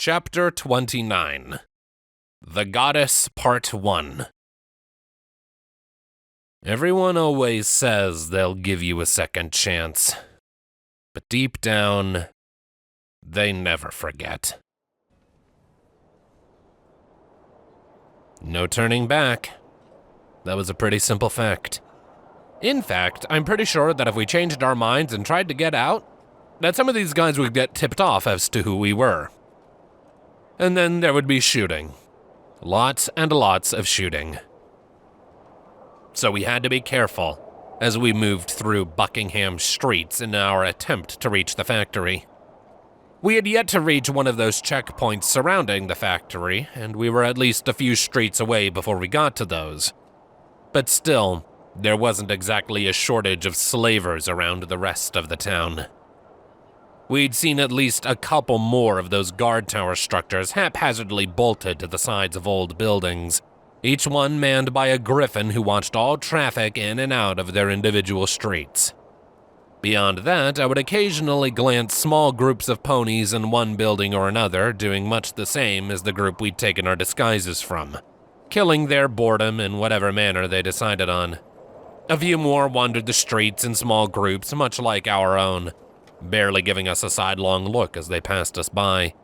Chapter 29 The Goddess Part 1. Everyone always says they'll give you a second chance, but deep down, they never forget. No turning back. That was a pretty simple fact. In fact, I'm pretty sure that if we changed our minds and tried to get out, that some of these guys would get tipped off as to who we were. And then there would be shooting. Lots and lots of shooting. So we had to be careful as we moved through Buckingham streets in our attempt to reach the factory. We had yet to reach one of those checkpoints surrounding the factory, and we were at least a few streets away before we got to those. But still, there wasn't exactly a shortage of slavers around the rest of the town. We'd seen at least a couple more of those guard tower structures haphazardly bolted to the sides of old buildings, each one manned by a griffin who watched all traffic in and out of their individual streets. Beyond that, I would occasionally glance small groups of ponies in one building or another, doing much the same as the group we'd taken our disguises from, killing their boredom in whatever manner they decided on. A few more wandered the streets in small groups, much like our own, barely giving us a sidelong look as they passed us by.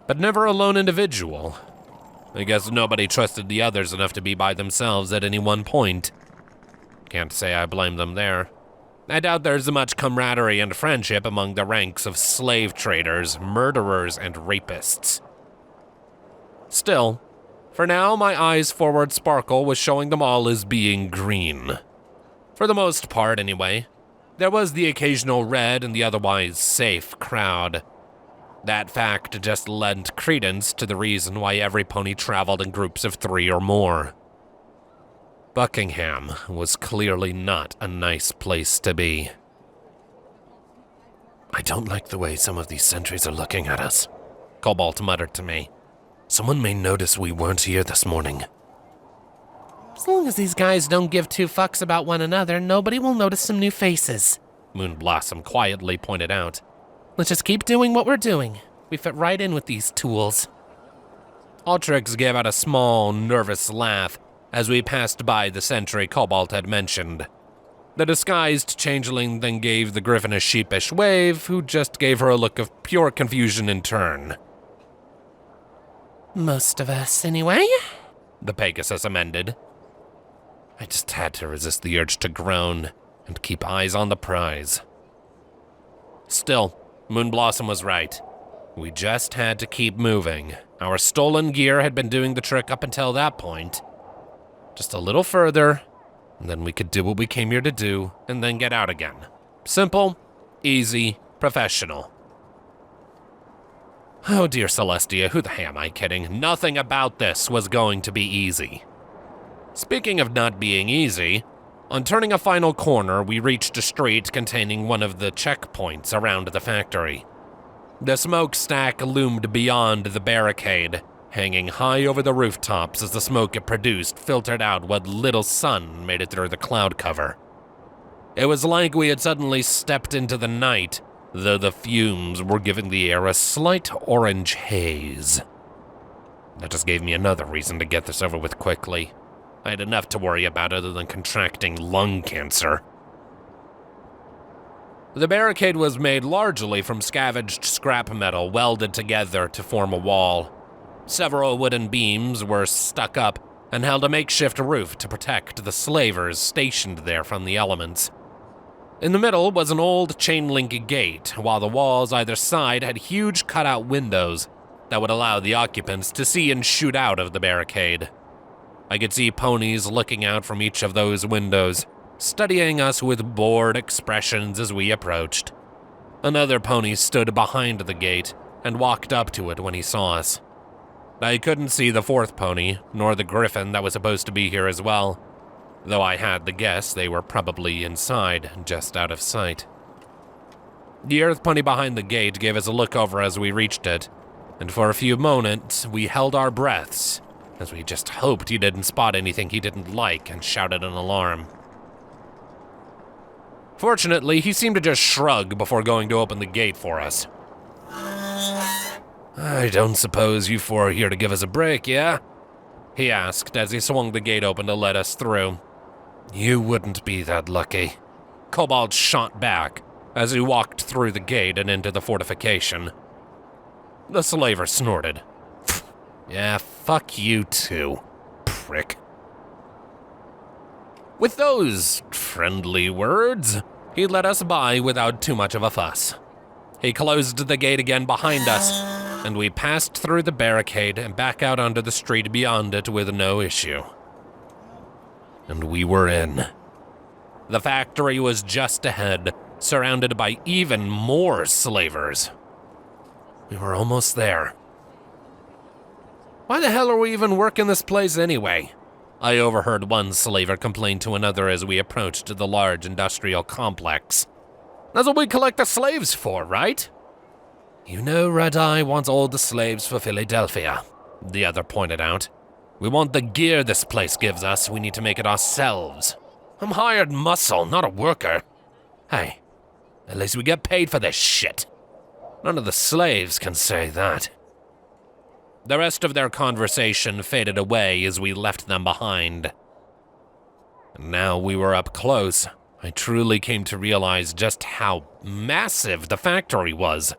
But never a lone individual. I guess nobody trusted the others enough to be by themselves at any one point. Can't say I blame them there. I doubt there's much camaraderie and friendship among the ranks of slave traders, murderers, and rapists. Still, for now, my eyes' forward sparkle was showing them all as being green. For the most part, anyway. There was the occasional red in the otherwise safe crowd. That fact just lent credence to the reason why every pony traveled in groups of 3 or more. Buckingham was clearly not a nice place to be. "I don't like the way some of these sentries are looking at us," Cobalt muttered to me. "Someone may notice we weren't here this morning." "As long as these guys don't give 2 fucks about one another, nobody will notice some new faces," Moonblossom quietly pointed out. "Let's just keep doing what we're doing. We fit right in with these tools." Ultrix gave out a small, nervous laugh as we passed by the sentry Cobalt had mentioned. The disguised changeling then gave the griffin a sheepish wave, who just gave her a look of pure confusion in turn. "Most of us, anyway," the Pegasus amended. I just had to resist the urge to groan and keep eyes on the prize. Still, Moonblossom was right. We just had to keep moving. Our stolen gear had been doing the trick up until that point. Just a little further, and then we could do what we came here to do, and then get out again. Simple, easy, professional. Oh dear Celestia, who the hell am I kidding? Nothing about this was going to be easy. Speaking of not being easy, on turning a final corner, we reached a street containing one of the checkpoints around the factory. The smokestack loomed beyond the barricade, hanging high over the rooftops as the smoke it produced filtered out what little sun made it through the cloud cover. It was like we had suddenly stepped into the night, though the fumes were giving the air a slight orange haze. That just gave me another reason to get this over with quickly. I had enough to worry about other than contracting lung cancer. The barricade was made largely from scavenged scrap metal welded together to form a wall. Several wooden beams were stuck up and held a makeshift roof to protect the slavers stationed there from the elements. In the middle was an old chain-link gate, while the walls either side had huge cutout windows that would allow the occupants to see and shoot out of the barricade. I could see ponies looking out from each of those windows, studying us with bored expressions as we approached. Another pony stood behind the gate and walked up to it when he saw us. I couldn't see the 4th pony, nor the griffin that was supposed to be here as well, though I had the guess they were probably inside, just out of sight. The earth pony behind the gate gave us a look over as we reached it, and for a few moments we held our breaths, as we just hoped he didn't spot anything he didn't like and shouted an alarm. Fortunately, he seemed to just shrug before going to open the gate for us. I don't suppose you four are here to give us a break, yeah? He asked as he swung the gate open to let us through. You wouldn't be that lucky. Cobalt shot back as he walked through the gate and into the fortification. The slaver snorted. Yeah, fuck you too, prick. With those friendly words, he let us by without too much of a fuss. He closed the gate again behind us, and we passed through the barricade and back out onto the street beyond it with no issue. And we were in. The factory was just ahead, surrounded by even more slavers. We were almost there. Why the hell are we even working this place anyway? I overheard one slaver complain to another as we approached the large industrial complex. That's what we collect the slaves for, right? You know Red Eye wants all the slaves for Philadelphia, the other pointed out. We want the gear this place gives us, we need to make it ourselves. I'm hired muscle, not a worker. Hey, at least we get paid for this shit. None of the slaves can say that. The rest of their conversation faded away as we left them behind. And now we were up close. I truly came to realize just how massive the factory was.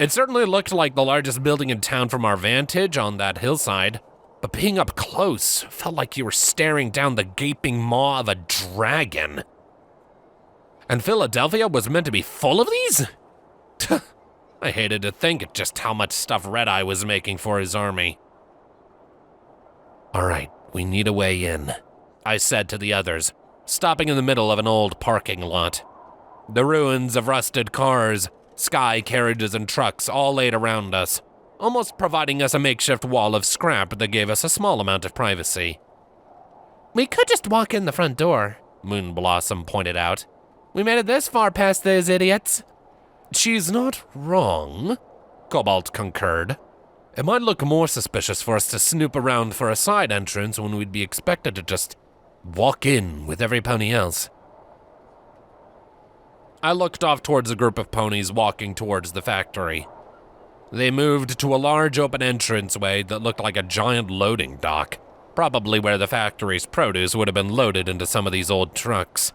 It certainly looked like the largest building in town from our vantage on that hillside, but being up close felt like you were staring down the gaping maw of a dragon. And Philadelphia was meant to be full of these? I hated to think just how much stuff Red Eye was making for his army. All right, we need a way in, I said to the others, stopping in the middle of an old parking lot. The ruins of rusted cars, sky carriages and trucks all laid around us, almost providing us a makeshift wall of scrap that gave us a small amount of privacy. We could just walk in the front door, Moon Blossom pointed out. We made it this far past those idiots. She's not wrong, Cobalt concurred. It might look more suspicious for us to snoop around for a side entrance when we'd be expected to just walk in with every pony else. I looked off towards a group of ponies walking towards the factory. They moved to a large open entranceway that looked like a giant loading dock, probably where the factory's produce would have been loaded into some of these old trucks.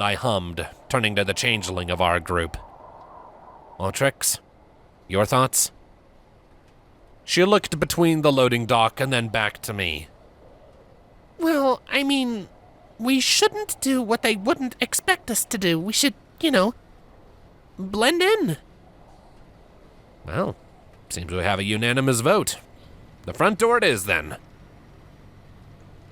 I hummed, turning to the changeling of our group. Autrix, your thoughts? She looked between the loading dock and then back to me. Well, I mean, we shouldn't do what they wouldn't expect us to do. We should, blend in. Well, seems we have a unanimous vote. The front door it is, then.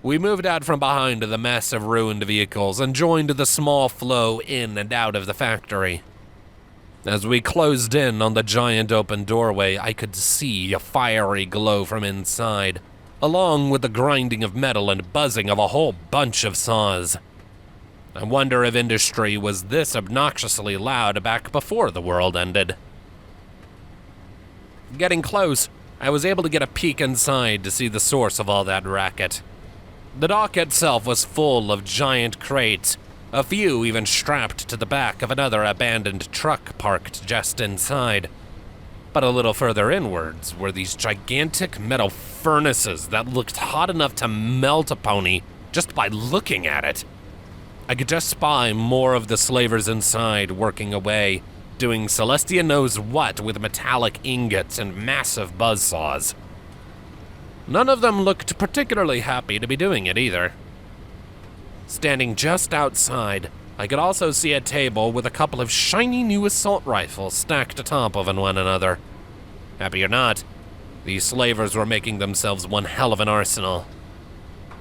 We moved out from behind the mess of ruined vehicles and joined the small flow in and out of the factory. As we closed in on the giant open doorway, I could see a fiery glow from inside, along with the grinding of metal and buzzing of a whole bunch of saws. I wonder if industry was this obnoxiously loud back before the world ended. Getting close, I was able to get a peek inside to see the source of all that racket. The dock itself was full of giant crates, a few even strapped to the back of another abandoned truck parked just inside. But a little further inwards were these gigantic metal furnaces that looked hot enough to melt a pony just by looking at it. I could just spy more of the slavers inside working away, doing Celestia knows what with metallic ingots and massive buzzsaws. None of them looked particularly happy to be doing it either. Standing just outside, I could also see a table with a couple of shiny new assault rifles stacked atop of one another. Happy or not, these slavers were making themselves one hell of an arsenal.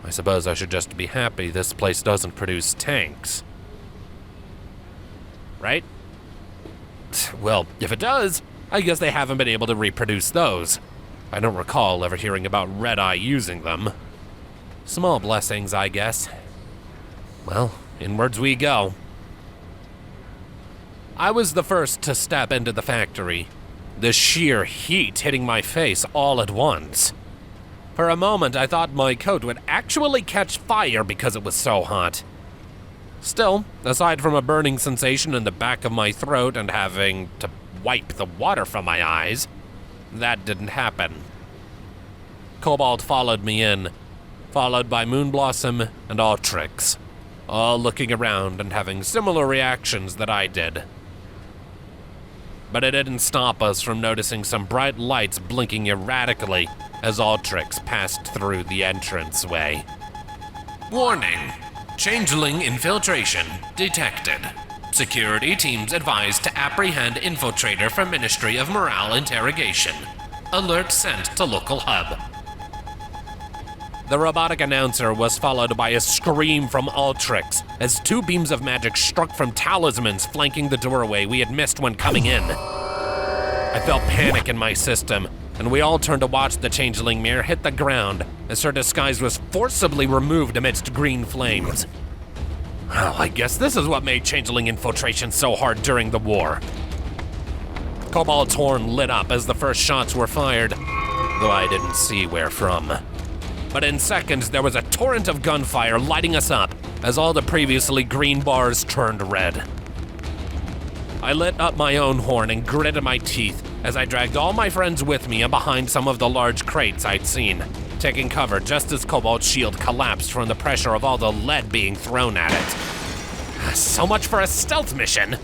I suppose I should just be happy this place doesn't produce tanks. Right? Well, if it does, I guess they haven't been able to reproduce those. I don't recall ever hearing about Red Eye using them. Small blessings, I guess. Well, inwards we go. I was the first to step into the factory, the sheer heat hitting my face all at once. For a moment, I thought my coat would actually catch fire because it was so hot. Still, aside from a burning sensation in the back of my throat and having to wipe the water from my eyes, That didn't happen. Cobalt followed me in, followed by Moonblossom and Ultrix, all looking around and having similar reactions that I did. But it didn't stop us from noticing some bright lights blinking erratically as Ultrix passed through the entranceway. Warning. Changeling infiltration detected. Security teams advised to apprehend infiltrator for Ministry of Morale interrogation. Alert sent to local hub. The robotic announcer was followed by a scream from Ultrix as two beams of magic struck from talismans flanking the doorway we had missed when coming in. I felt panic in my system, and we all turned to watch the changeling mirror hit the ground as her disguise was forcibly removed amidst green flames. Well, I guess this is what made changeling infiltration so hard during the war. Cobalt's horn lit up as the first shots were fired, though I didn't see where from. But in seconds, there was a torrent of gunfire lighting us up as all the previously green bars turned red. I lit up my own horn and gritted my teeth as I dragged all my friends with me and behind some of the large crates I'd seen, taking cover just as Cobalt's shield collapsed from the pressure of all the lead being thrown at it. So much for a stealth mission!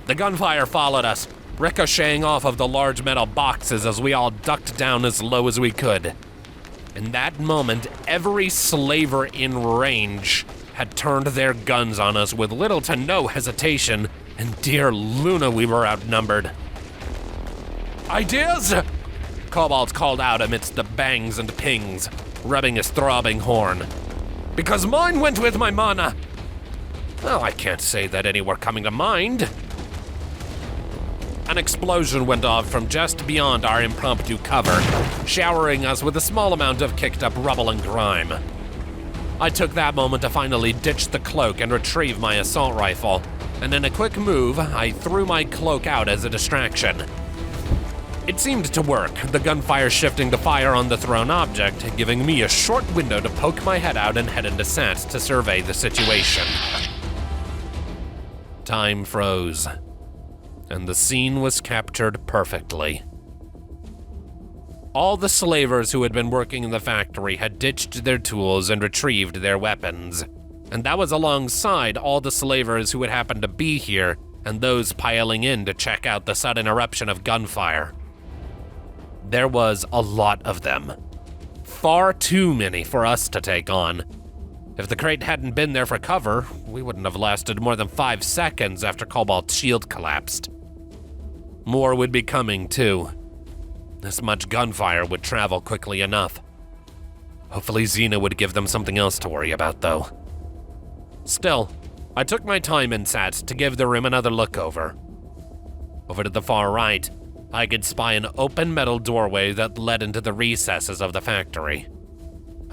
The gunfire followed us, ricocheting off of the large metal boxes as we all ducked down as low as we could. In that moment, every slaver in range had turned their guns on us with little to no hesitation, and dear Luna, we were outnumbered. Ideas? Cobalt called out amidst the bangs and pings, rubbing his throbbing horn. Because mine went with my mana. Well, I can't say that any were coming to mind. An explosion went off from just beyond our impromptu cover, showering us with a small amount of kicked-up rubble and grime. I took that moment to finally ditch the cloak and retrieve my assault rifle, and in a quick move, I threw my cloak out as a distraction. It seemed to work, the gunfire shifting to fire on the thrown object, giving me a short window to poke my head out and head into Sats to survey the situation. Time froze, and the scene was captured perfectly. All the slavers who had been working in the factory had ditched their tools and retrieved their weapons, and that was alongside all the slavers who had happened to be here and those piling in to check out the sudden eruption of gunfire. There was a lot of them. Far too many for us to take on. If the crate hadn't been there for cover, we wouldn't have lasted more than 5 seconds after Cobalt's shield collapsed. More would be coming, too. This much gunfire would travel quickly enough. Hopefully Xena would give them something else to worry about, though. Still, I took my time in Sats to give the room another look over. Over to the far right, I could spy an open metal doorway that led into the recesses of the factory.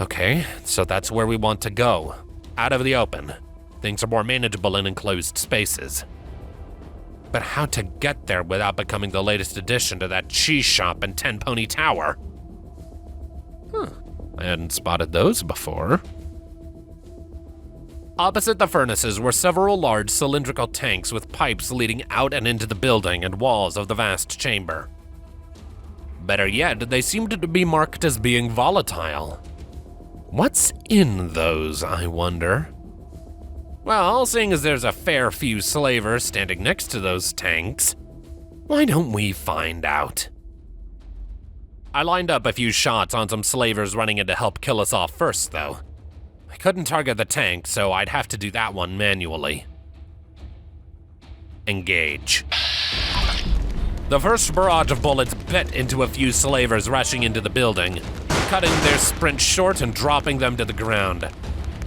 Okay, so that's where we want to go. Out of the open. Things are more manageable in enclosed spaces. But how to get there without becoming the latest addition to that cheese shop in Ten Pony Tower? I hadn't spotted those before. Opposite the furnaces were several large cylindrical tanks with pipes leading out and into the building and walls of the vast chamber. Better yet, they seemed to be marked as being volatile. What's in those, I wonder? Well, seeing as there's a fair few slavers standing next to those tanks, why don't we find out? I lined up a few shots on some slavers running in to help kill us off first, though. I couldn't target the tank, so I'd have to do that one manually. Engage. The first barrage of bullets bit into a few slavers rushing into the building, cutting their sprint short and dropping them to the ground.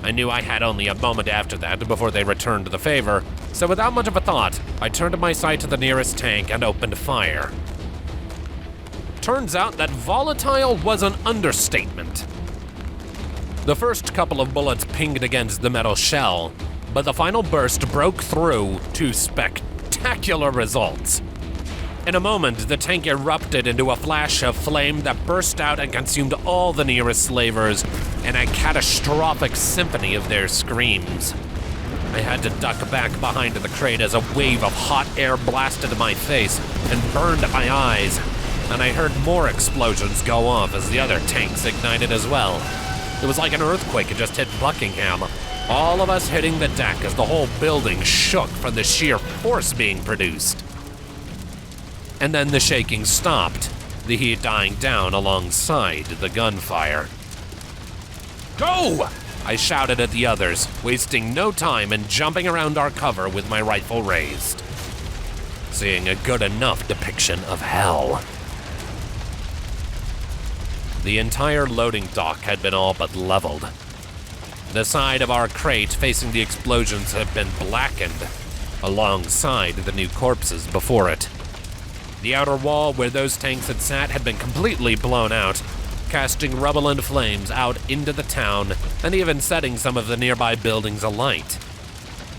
I knew I had only a moment after that before they returned the favor, so without much of a thought, I turned my sight to the nearest tank and opened fire. Turns out that volatile was an understatement. The first couple of bullets pinged against the metal shell, but the final burst broke through to spectacular results. In a moment, the tank erupted into a flash of flame that burst out and consumed all the nearest slavers in a catastrophic symphony of their screams. I had to duck back behind the crate as a wave of hot air blasted my face and burned my eyes. and I heard more explosions go off as the other tanks ignited as well. It was like an earthquake had just hit Buckingham, all of us hitting the deck as the whole building shook from the sheer force being produced. And then the shaking stopped, the heat dying down alongside the gunfire. Go! I shouted at the others, wasting no time and jumping around our cover with my rifle raised. Seeing a good enough depiction of hell. The entire loading dock had been all but leveled. The side of our crate facing the explosions had been blackened, alongside the new corpses before it. The outer wall where those tanks had sat had been completely blown out, casting rubble and flames out into the town and even setting some of the nearby buildings alight.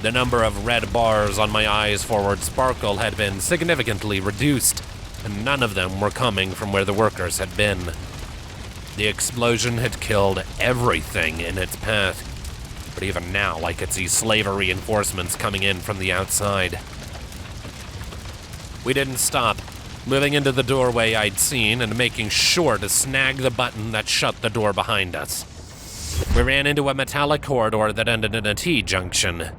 The number of red bars on my eyes forward sparkle had been significantly reduced, and none of them were coming from where the workers had been. The explosion had killed everything in its path, but even now I could see slaver reinforcements coming in from the outside. We didn't stop, moving into the doorway I'd seen and making sure to snag the button that shut the door behind us. We ran into a metallic corridor that ended in a T-junction.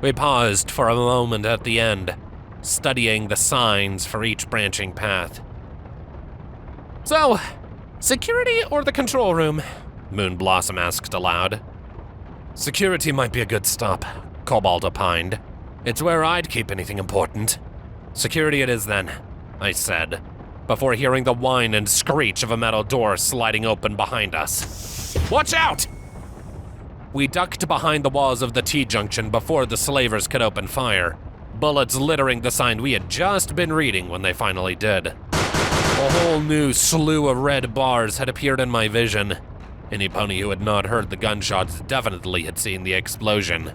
We paused for a moment at the end, studying the signs for each branching path. So, security or the control room? Moonblossom asked aloud. Security might be a good stop, Cobalt opined. It's where I'd keep anything important. Security it is then, I said, before hearing the whine and screech of a metal door sliding open behind us. Watch out! We ducked behind the walls of the T-junction before the slavers could open fire, bullets littering the sign we had just been reading when they finally did. A whole new slew of red bars had appeared in my vision. Any pony who had not heard the gunshots definitely had seen the explosion.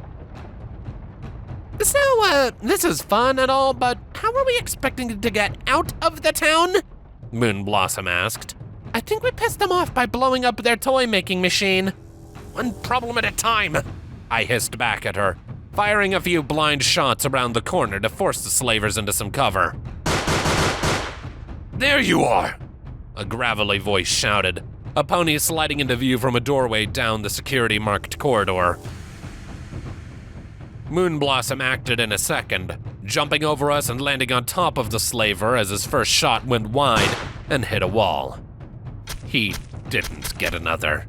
So, this is fun and all, but how are we expecting to get out of the town? Moonblossom asked. I think we pissed them off by blowing up their toy-making machine. One problem at a time, I hissed back at her, firing a few blind shots around the corner to force the slavers into some cover. There you are, a gravelly voice shouted, a pony sliding into view from a doorway down the security-marked corridor. Moonblossom acted in a second, jumping over us and landing on top of the slaver as his first shot went wide and hit a wall. He didn't get another.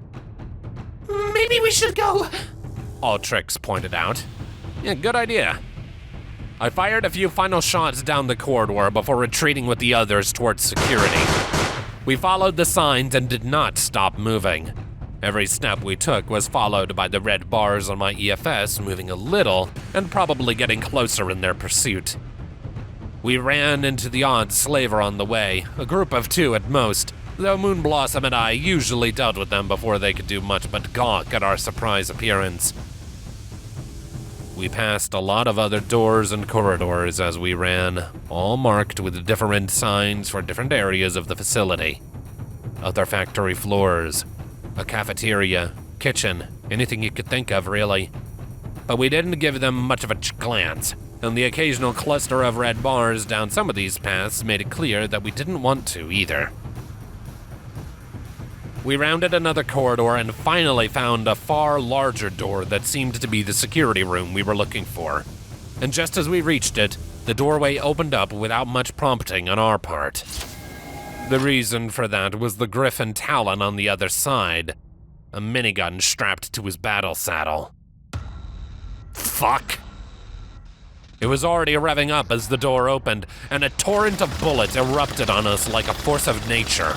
Maybe we should go, Altrix pointed out. Yeah, good idea. I fired a few final shots down the corridor before retreating with the others towards security. We followed the signs and did not stop moving. Every step we took was followed by the red bars on my EFS moving a little and probably getting closer in their pursuit. We ran into the odd slaver on the way, a group of 2 at most, though Moonblossom and I usually dealt with them before they could do much but gawk at our surprise appearance. We passed a lot of other doors and corridors as we ran, all marked with different signs for different areas of the facility. Other factory floors, a cafeteria, kitchen, anything you could think of really. But we didn't give them much of a glance, and the occasional cluster of red bars down some of these paths made it clear that we didn't want to either. We rounded another corridor and finally found a far larger door that seemed to be the security room we were looking for. And just as we reached it, the doorway opened up without much prompting on our part. The reason for that was the Griffin Talon on the other side, a minigun strapped to his battle saddle. Fuck! It was already revving up as the door opened, and a torrent of bullets erupted on us like a force of nature.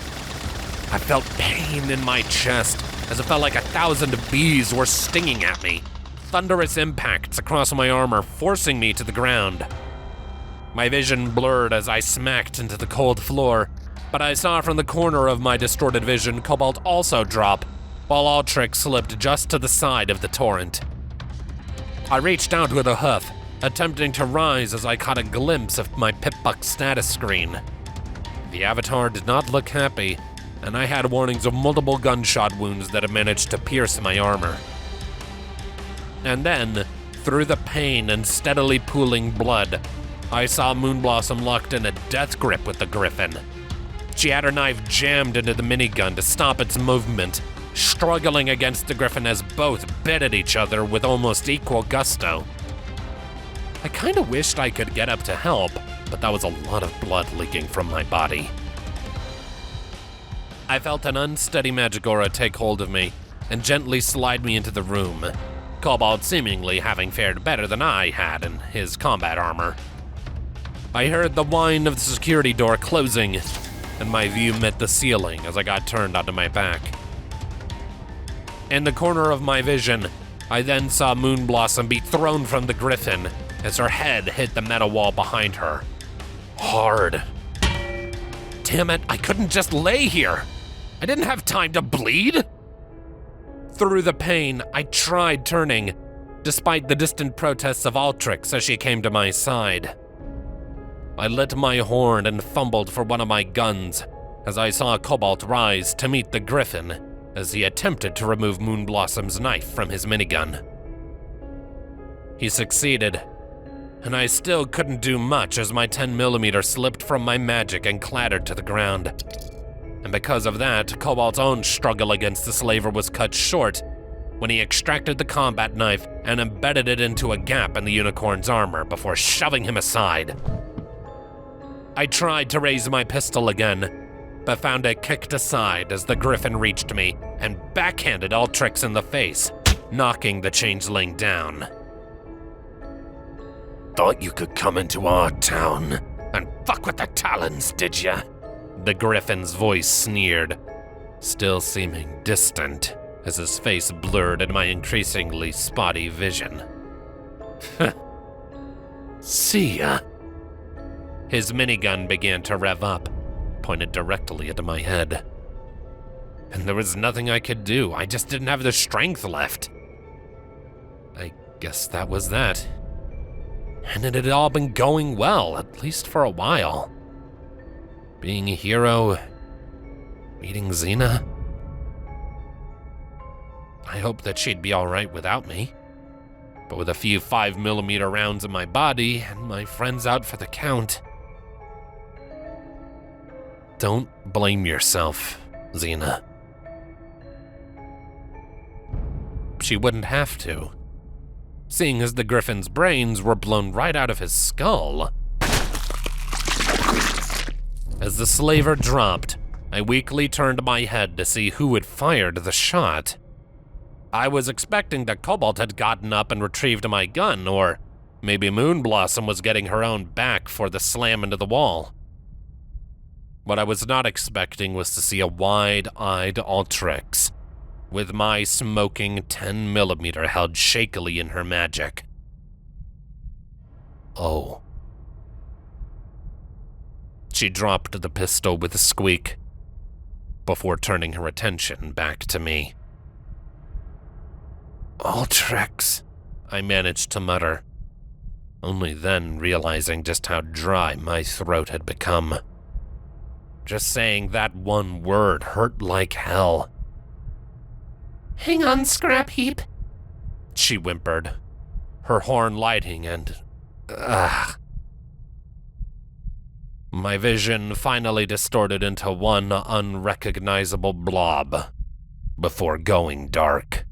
I felt pain in my chest, as it felt like 1,000 bees were stinging at me, thunderous impacts across my armor forcing me to the ground. My vision blurred as I smacked into the cold floor, but I saw from the corner of my distorted vision Cobalt also drop, while Altrix slipped just to the side of the torrent. I reached out with a hoof, attempting to rise as I caught a glimpse of my Pip-Buck status screen. The avatar did not look happy, and I had warnings of multiple gunshot wounds that had managed to pierce my armor. And then, through the pain and steadily pooling blood, I saw Moonblossom locked in a death grip with the Griffin, She had her knife jammed into the minigun to stop its movement, struggling against the griffin as both bit at each other with almost equal gusto. I kinda wished I could get up to help, but that was a lot of blood leaking from my body. I felt an unsteady magic aura take hold of me and gently slide me into the room, Cobalt seemingly having fared better than I had in his combat armor. I heard the whine of the security door closing, and my view met the ceiling as I got turned onto my back. In the corner of my vision, I then saw Moonblossom be thrown from the griffin as her head hit the metal wall behind her. Hard. Damn it, I couldn't just lay here. I didn't have time to bleed. Through the pain, I tried turning, despite the distant protests of Ultrix as she came to my side. I lit my horn and fumbled for one of my guns as I saw Cobalt rise to meet the griffin as he attempted to remove Moonblossom's knife from his minigun. He succeeded, and I still couldn't do much as my 10mm slipped from my magic and clattered to the ground. And because of that, Cobalt's own struggle against the slaver was cut short when he extracted the combat knife and embedded it into a gap in the unicorn's armor before shoving him aside. I tried to raise my pistol again, but found it kicked aside as the griffin reached me and backhanded Ultrix in the face, knocking the changeling down. Thought you could come into our town and fuck with the Talons, did ya? The griffin's voice sneered, still seeming distant as his face blurred in my increasingly spotty vision. See ya. His minigun began to rev up, pointed directly at my head. And there was nothing I could do, I just didn't have the strength left. I guess that was that. And it had all been going well, at least for a while. Being a hero, meeting Xena. I hoped that she'd be alright without me. But with a few 5mm rounds in my body and my friends out for the count. Don't blame yourself, Xena. She wouldn't have to, seeing as the griffin's brains were blown right out of his skull. As the slaver dropped, I weakly turned my head to see who had fired the shot. I was expecting that Cobalt had gotten up and retrieved my gun, or maybe Moonblossom was getting her own back for the slam into the wall. What I was not expecting was to see a wide-eyed Ultrix, with my smoking 10mm held shakily in her magic. Oh. She dropped the pistol with a squeak, before turning her attention back to me. Ultrix, I managed to mutter, only then realizing just how dry my throat had become. Just saying that one word hurt like hell. Hang on, Scrap Heap, she whimpered, her horn lighting and... My vision finally distorted into one unrecognizable blob, before going dark.